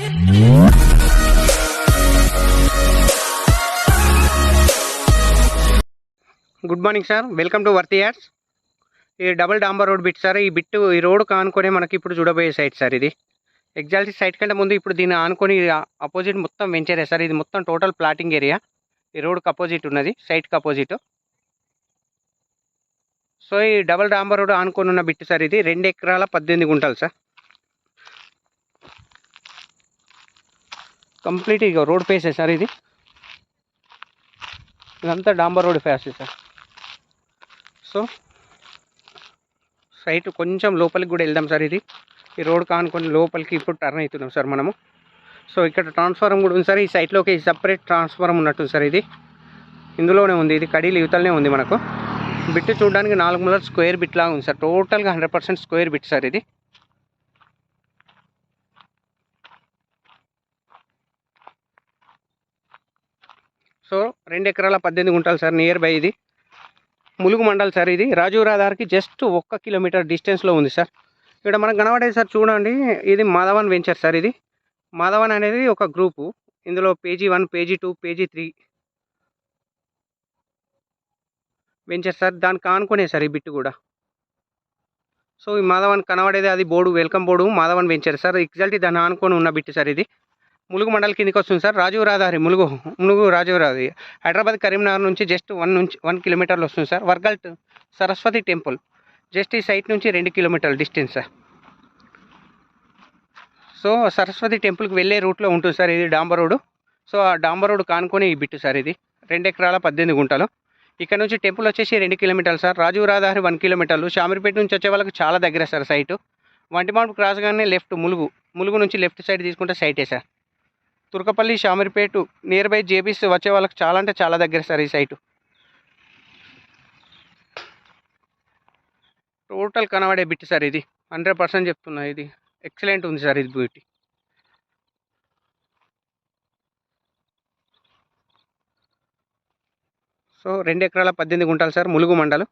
Good morning sir, welcome to worthy ads. ఈ double డాంబర్ road bit sir. ఈ road ఆనుకొని మనకి ఇప్పుడు చూడబోయే సైట్ సార్. ఇది ఎగ్జాక్ట్లీ సైట్ కంటే ముందు ఇప్పుడు దీన్ని ఆనుకొని అపోజిట్ మొత్తం వెంచరే సార్. ఇది మొత్తం టోటల్ ప్లాటింగ్ ఏరియా. ఈ రోడ్కి అపోజిట్ ఉన్నది, సైట్కి అపోజిట్. సో ఈ డబుల్ డాంబర్ రోడ్ ఆనుకొని ఉన్న బిట్ సార్. ఇది 2 ఎకరాల 18 గుంటలు సార్. కంప్లీట్ ఇక రోడ్ ఫేసే సార్. ఇదంతా డాంబర్ road face sir. So site కొంచెం లోపలికి కూడా వెళ్దాం సార్. ఈ రోడ్ కానుకొని లోపలికి ఇప్పుడు టర్న్ అవుతున్నాం సార్ మనము. సో ఇక్కడ ట్రాన్స్ఫారం కూడా ఉంది సార్. ఈ సైట్లోకి సపరేట్ ట్రాన్స్ఫారం ఉన్నట్టు సార్. ఇది ఇందులోనే ఉంది. ఇది కడీలు యువతలనే ఉంది మనకు. బిట్ చూడడానికి 4 మూలల స్క్వేర్ బిట్ లాగా ఉంది సార్. టోటల్గా 100% స్క్వేర్ బిట్ సార్. ఇది సో 2 ఎకరాల 18 గుంటలు సార్. నియర్ బై ఇది ములుగు మండల్ సార్. ఇది రాజీవ్ రహదారికి జస్ట్ 1 కిలోమీటర్ డిస్టెన్స్లో ఉంది సార్. ఇక్కడ మనకు కనబడేది సార్ చూడండి, ఇది మాధవన్ వెంచర్ సార్. ఇది మాధవన్ అనేది ఒక గ్రూపు. ఇందులో page 1, page 2, page 3 venture sir. దానికి ఆనుకునే సార్ ఈ బిట్ కూడా. సో ఈ మాధవన్ కనబడేది అది board, welcome board Madhavan venture sir. Exactly దాన్ని ఆనుకొని ఉన్న బిట్ సార్. ఇది ములుగు మండల్ కిందకి వస్తుంది సార్. రాజీవ్ రహదారి ములుగు రాజీవ్ రహదారి హైదరాబాద్ కరీంనగర్ నుంచి జస్ట్ 1 కిలోమీటర్లు వస్తుంది sir. Wargal Saraswati temple just ఈ సైట్ నుంచి 2 కిలోమీటర్ల డిస్టెన్స్ సార్. సో సరస్వతి టెంపుల్కి వెళ్ళే రూట్లో ఉంటుంది సార్ ఇది డాంబర్ రోడ్. సో ఆ డాంబర్ రోడ్ కానుకొని ఈ బిట్టు సార్. ఇది 2 ఎకరాల 18 గుంటలు. ఇక్కడ నుంచి టెంపుల్ వచ్చేసి 2 కిలోమీటర్లు సార్. రాజీవ్ రహదారి 1 కిలోమీటర్లు. షామీర్పేట నుంచి వచ్చే వాళ్ళకి చాలా దగ్గర సార్ సైటు. వంటిమాడు క్రాస్ గానే లెఫ్ట్ ములుగు నుంచి లెఫ్ట్ సైడ్ తీసుకుంటే సైటే sir. Turkapalli Shamirpet near by JBS వచ్చే వాళ్ళకి చాలా అంటే చాలా దగ్గర సార్ ఈ సైటు. టోటల్ కనబడే బిట్ సార్. ఇది 100% చెప్తున్నా. ఇది ఎక్సలెంట్ ఉంది సార్. ఇది బ్యూటీ. సో 2 ఎకరాల 18 గుంటలు సార్. ములుగు మండలం.